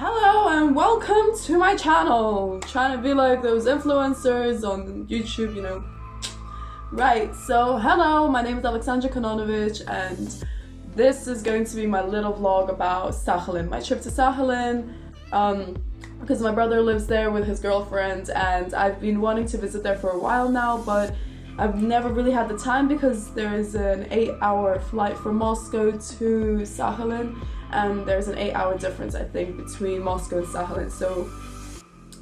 Hello and welcome to my channel. Trying to be like those influencers on YouTube, you know. Right, so hello, my name is Alexandra Kanonovich and this is going to be my little vlog about Sakhalin, my trip to Sakhalin, because my brother lives there with his girlfriend and I've been wanting to visit there for a while now, but I've never really had the time because there is an 8-hour flight from Moscow to Sakhalin, and there's an 8-hour difference, I think, between Moscow and Sakhalin. So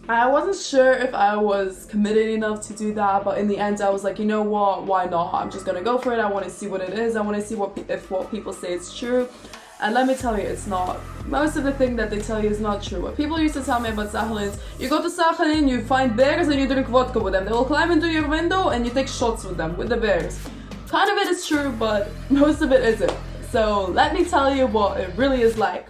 I wasn't sure if I was committed enough to do that, but in the end I was like, you know what, why not? I'm just gonna go for it. I want to see what it is. I want to see if what people say is true. And let me tell you, it's not. Most of the thing that they tell you is not true. What people used to tell me about Sakhalin is, you go to Sakhalin, you find bears and you drink vodka with them. They will climb into your window and you take shots with them, with the bears. Kind of it is true, but most of it isn't. So let me tell you what it really is like.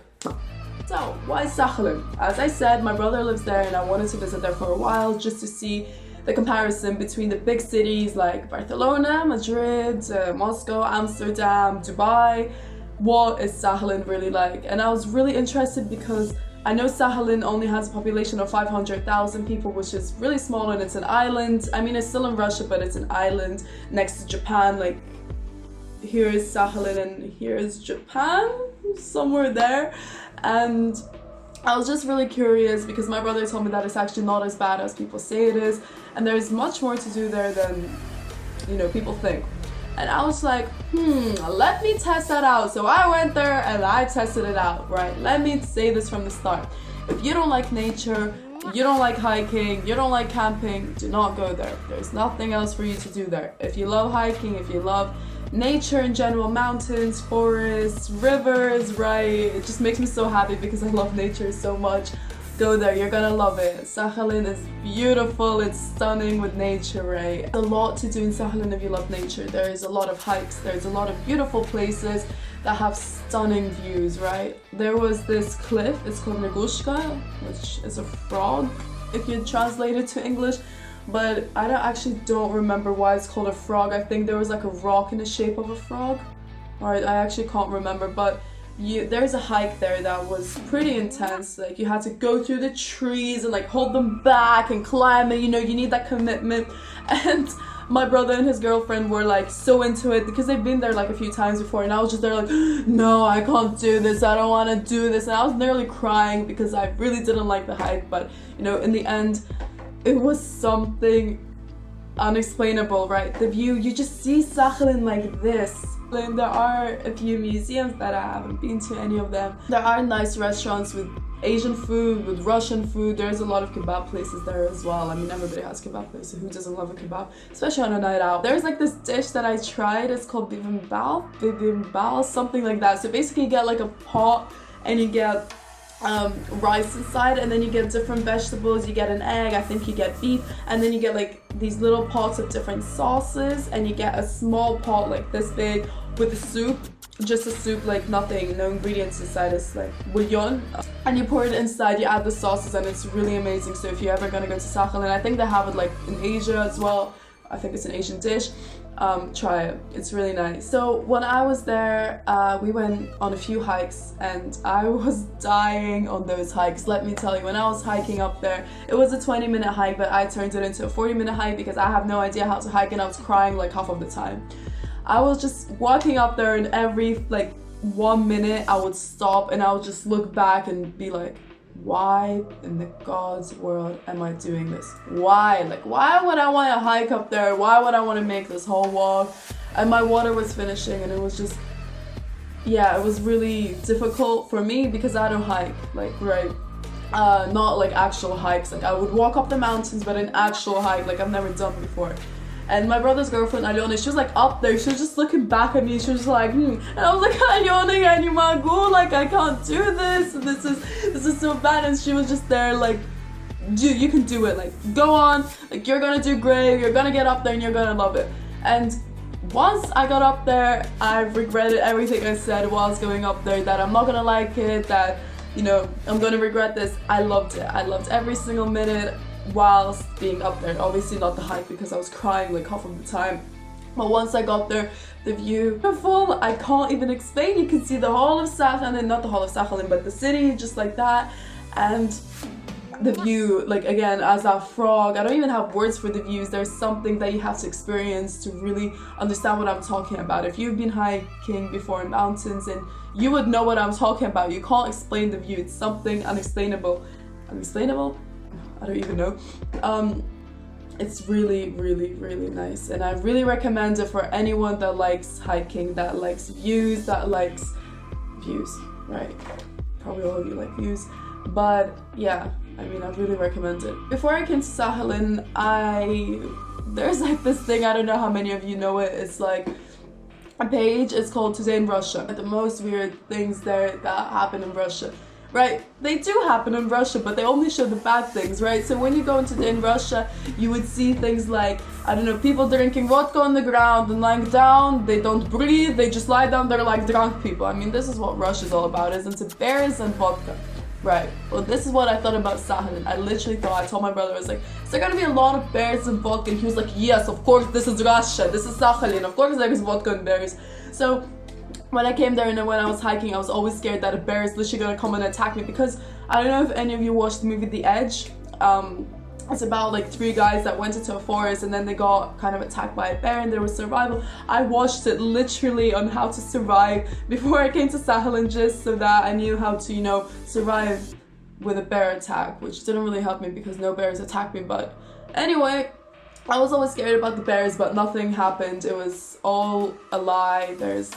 So, why Sakhalin? As I said, my brother lives there and I wanted to visit there for a while just to see the comparison between the big cities like Barcelona, Madrid, Moscow, Amsterdam, Dubai. What is Sakhalin really like? And I was really interested because I know Sakhalin only has a population of 500,000 people, which is really small, and it's an island. I mean, it's still in Russia, but it's an island next to Japan. Like, here is Sakhalin and here is Japan, somewhere there. And I was just really curious because my brother told me that it's actually not as bad as people say it is, and there's much more to do there than, you know, people think. And I was like, let me test that out. So I went there and I tested it out, right? Let me say this from the start. If you don't like nature, you don't like hiking, you don't like camping, do not go there. There's nothing else for you to do there. If you love hiking, if you love nature in general, mountains, forests, rivers, right? It just makes me so happy because I love nature so much. Go there, you're gonna love it. Sakhalin is beautiful, it's stunning with nature, right? There's a lot to do in Sakhalin if you love nature. There is a lot of hikes, there's a lot of beautiful places that have stunning views, right? There was this cliff, it's called Negushka, which is a frog, if you translate it to English. But I don't remember why it's called a frog. I think there was like a rock in the shape of a frog. Alright, I actually can't remember, but there's a hike there that was pretty intense. Like, you had to go through the trees and like hold them back and climb it, you know, you need that commitment. And my brother and his girlfriend were like so into it because they've been there like a few times before, and I was just there like, no, I can't do this, I don't want to do this. And I was nearly crying because I really didn't like the hike, but you know, in the end it was something unexplainable, right? The view, you just see Sakhalin like this. And there are a few museums that I haven't been to any of them. There are nice restaurants with Asian food, with Russian food. There's a lot of kebab places there as well. I mean, everybody has kebab places. Who doesn't love a kebab? Especially on a night out. There's like this dish that I tried. It's called bibimbap, something like that. So basically you get like a pot and you get rice inside, and then you get different vegetables, you get an egg, I think you get beef, and then you get like these little pots of different sauces, and you get a small pot like this big with a soup, just a soup, like nothing, no ingredients inside. It's like bouillon, and you pour it inside, you add the sauces, and it's really amazing. So if you're ever gonna go to Sakhalin, I think they have it like in Asia as well, I think it's an Asian dish. Try it, it's really nice. So when I was there, we went on a few hikes and I was dying on those hikes. Let me tell you, when I was hiking up there, it was a 20-minute hike, but I turned it into a 40-minute hike because I have no idea how to hike and I was crying like half of the time. I was just walking up there and every like 1 minute I would stop and I would just look back and be like, why in the God's world am I doing this? Why? Like, why would I want to hike up there? Why would I want to make this whole walk? And my water was finishing and it was just, yeah, it was really difficult for me because I don't hike, like, right? Not like actual hikes. Like, I would walk up the mountains, but an actual hike, like I've never done before. And my brother's girlfriend, Alyona, she was like up there, she was just looking back at me, she was like, And I was like, Alyona, I need my go, like I can't do this, this is so bad. And she was just there like, dude, you can do it, like go on, like you're gonna do great, you're gonna get up there and you're gonna love it. And once I got up there, I regretted everything I said whilst going up there, that I'm not gonna like it, that, you know, I'm gonna regret this. I loved it, I loved every single minute whilst being up there. Obviously not the hike because I was crying like half of the time, but once I got there, the view, beautiful, I can't even explain. You can see the whole of Sakhalin, not the whole of Sakhalin, but the city just like that. And the view, like again, as that frog, I don't even have words for the views. There's something that you have to experience to really understand what I'm talking about. If you've been hiking before in mountains, and you would know what I'm talking about. You can't explain the view. It's something unexplainable. Unexplainable? I don't even know. It's really, really, really nice, and I really recommend it for anyone that likes hiking, that likes views, right? Probably all of you like views, but yeah, I mean, I really recommend it. Before I came to Sakhalin, there's like this thing, I don't know how many of you know it, it's like a page, it's called Today in Russia. The most weird things there that happen in Russia. Right, they do happen in Russia, but they only show the bad things, right? So when you go into in Russia, you would see things like, I don't know, people drinking vodka on the ground and lying down. They don't breathe, they just lie down there like drunk people. I mean, this is what Russia's all about, isn't it? Bears and vodka. Right, well, this is what I thought about Sakhalin. I literally thought, I told my brother, I was like, is there gonna be a lot of bears and vodka? And he was like, yes, of course, this is Russia, this is Sakhalin, of course there is vodka and bears. So when I came there and when I was hiking, I was always scared that a bear is literally gonna come and attack me, because I don't know if any of you watched the movie The Edge. It's about like 3 guys that went into a forest and then they got kind of attacked by a bear and there was survival. I watched it literally on how to survive before I came to Sakhalin, just so that I knew how to, you know, survive with a bear attack, which didn't really help me because no bears attacked me. But anyway, I was always scared about the bears, but nothing happened. It was all a lie. There's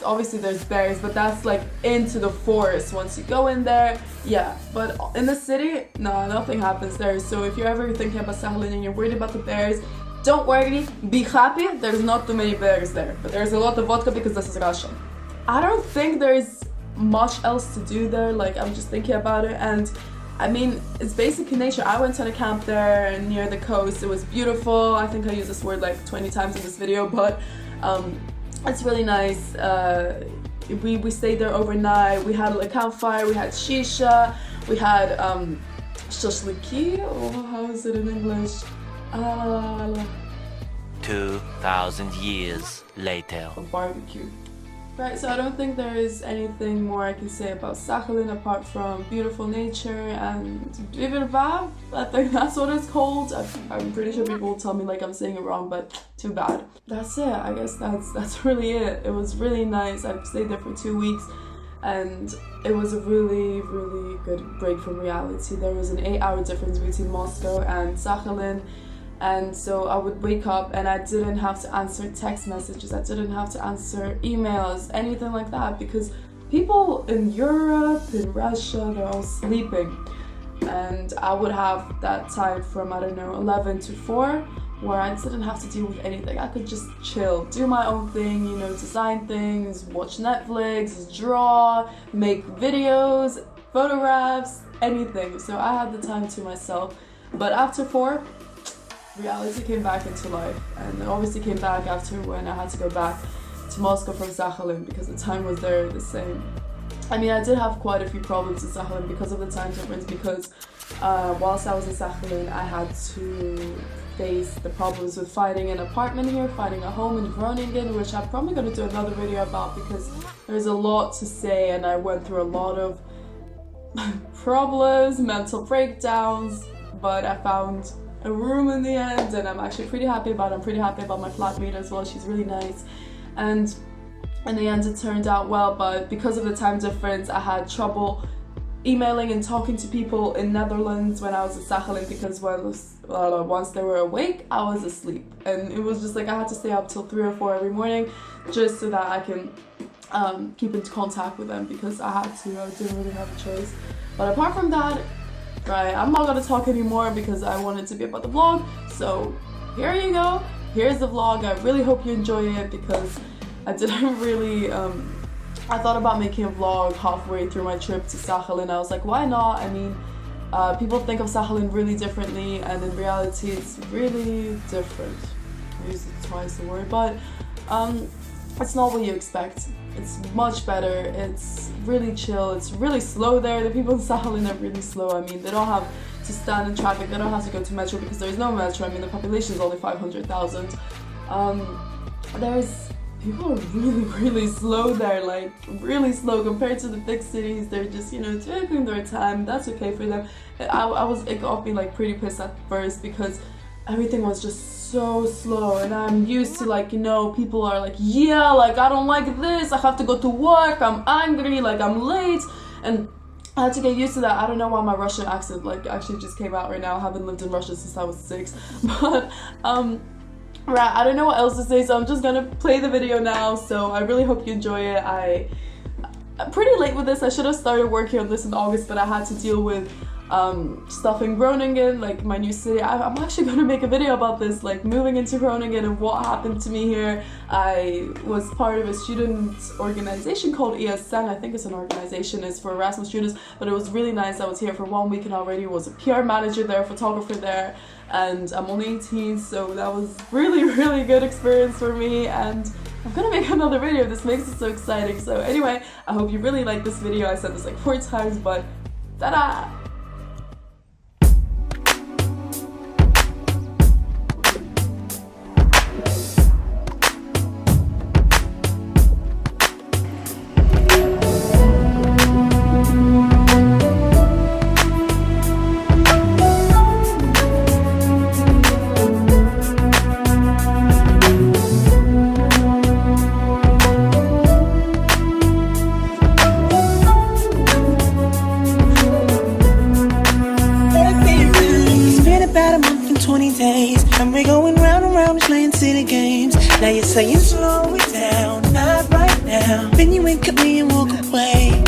bears, but that's like into the forest. Once you go in there, yeah. But in the city, no, nothing happens there. So if you're ever thinking about Sakhalin and you're worried about the bears, don't worry, be happy. There's not too many bears there, but there's a lot of vodka because this is Russia. I don't think there's much else to do there. Like, I'm just thinking about it, and I mean, it's basically nature. I went on a camp there near the coast. It was beautiful. I think I used this word like 20 times in this video, but it's really nice. We stayed there overnight. We had a campfire, we had shisha, we had shashliki, oh, how is it in English? 2,000 years later. A barbecue. Right, so I don't think there is anything more I can say about Sakhalin apart from beautiful nature and Biberva. I think that's what it's called. I'm pretty sure people will tell me like I'm saying it wrong, but too bad. That's it. I guess that's really it. It was really nice. I stayed there for 2 weeks and it was a really, really good break from reality. There was an 8-hour difference between Moscow and Sakhalin. And so I would wake up and I didn't have to answer text messages, I didn't have to answer emails, anything like that, because people in Europe, in Russia, they're all sleeping. And I would have that time from, I don't know, 11 to 4, where I didn't have to deal with anything. I could just chill, do my own thing, you know, design things, watch Netflix, draw, make videos, photographs, anything. So I had the time to myself. But after 4, reality came back into life, and it obviously came back after when I had to go back to Moscow from Sakhalin because the time was there the same. I mean, I did have quite a few problems in Sakhalin because of the time difference, because whilst I was in Sakhalin, I had to face the problems with finding an apartment here, finding a home in Groningen, which I'm probably going to do another video about because there's a lot to say and I went through a lot of problems, mental breakdowns, but I found a room in the end and I'm actually pretty happy about it. I'm pretty happy about my flatmate as well. She's really nice, and in the end it turned out well, but because of the time difference I had trouble emailing and talking to people in Netherlands when I was in Sakhalin, because once they were awake I was asleep, and it was just like I had to stay up till 3 or 4 every morning just so that I can keep in contact with them, because I had to. I didn't really have a choice. But apart from that, right, I'm not gonna talk anymore because I want it to be about the vlog. So here you go. Here's the vlog. I really hope you enjoy it because I didn't really. I thought about making a vlog halfway through my trip to Sakhalin. I was like, why not? I mean, people think of Sakhalin really differently, and in reality, it's really different. I used it twice the word, but it's not what you expect. It's much better. It's really chill. It's really slow there. The people in Sakhalin are really slow. I mean, they don't have to stand in traffic. They don't have to go to metro because there is no metro. I mean, the population is only 500,000. There's people are really slow there, like really slow compared to the big cities. They're just, you know, taking their time. That's okay for them. It got me like pretty pissed at first because everything was just so slow, and I'm used to, like, you know, people are like, yeah, like, I don't like this, I have to go to work, I'm angry, like, I'm late, and I had to get used to that. I don't know why my Russian accent, like, actually just came out right now. I haven't lived in Russia since I was 6, but, right, I don't know what else to say, so I'm just gonna play the video now. So I really hope you enjoy it. I'm pretty late with this. I should have started working on this in August, but I had to deal with stuff in Groningen, like my new city. I'm actually gonna make a video about this, like moving into Groningen and what happened to me here. I was part of a student organization called ESN. I think it's an organization, it's for Erasmus students, but it was really nice. I was here for 1 week and already was a PR manager there, photographer there, and I'm only 18, so that was really good experience for me, and I'm gonna make another video. This makes it so exciting. So anyway, I hope you really like this video. I said this like 4 times, but ta-da! And we're going round and round playing silly games. Now you're saying slow it down, not right now. Then you wink at me and walk away.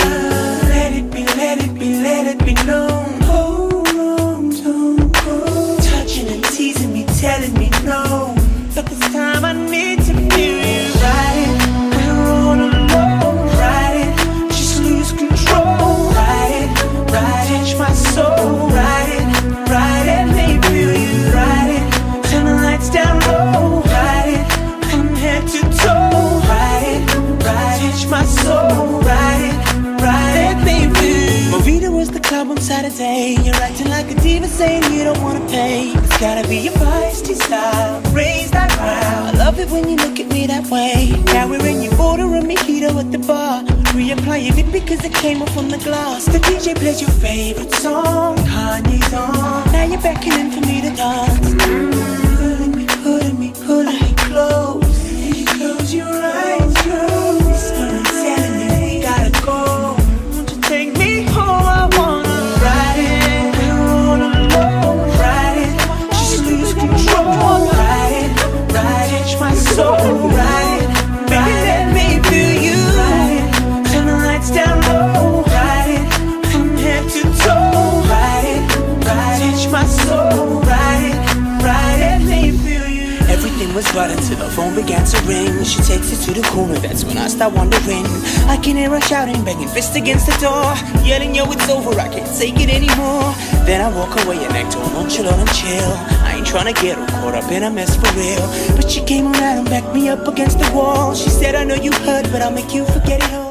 Let it be, let it be, let it be known. Hold on, don't go. Touching and teasing me, telling me no. But this time I need to feel you. Ride it, we're all alone. Ride it, just lose control. Ride it, touch my soul. Ride it, let me feel you. Ride it. Turn the lights down low, ride it, from head to toe, ride it, touch my soul, ride it, let me feel. Marita was the club on Saturday. You're acting like a diva, saying you don't wanna pay. It's gotta be your feisty style, raise that crowd. I love it when you look at me that way. Now we're in your order a mojito at the bar. Reapplying it because it came off on the glass. The DJ plays your favorite song, Kanye's on. Now you're beckoning for me to dance. Pulling me close. Close your eyes, close. I'm telling you, we gotta go. Won't you take me home? I wanna ride it. We're all alone. Ride it, just lose control. Ride it, touch my soul. Ride it, baby, let me feel you. Ride it, turn the lights down low. Ride it, from head to toe. Ride it, touch my soul. Ride it, let me feel you. Everything was right until the phone began to ring. She takes it to the corner, that's when I start wondering. I can hear her shouting, banging fist against the door, yelling, yo, it's over, I can't take it anymore. Then I walk away and act all nonchalant and chill. I ain't tryna get her caught up in a mess for real. But she came around and backed me up against the wall. She said, I know you heard, but I'll make you forget it all.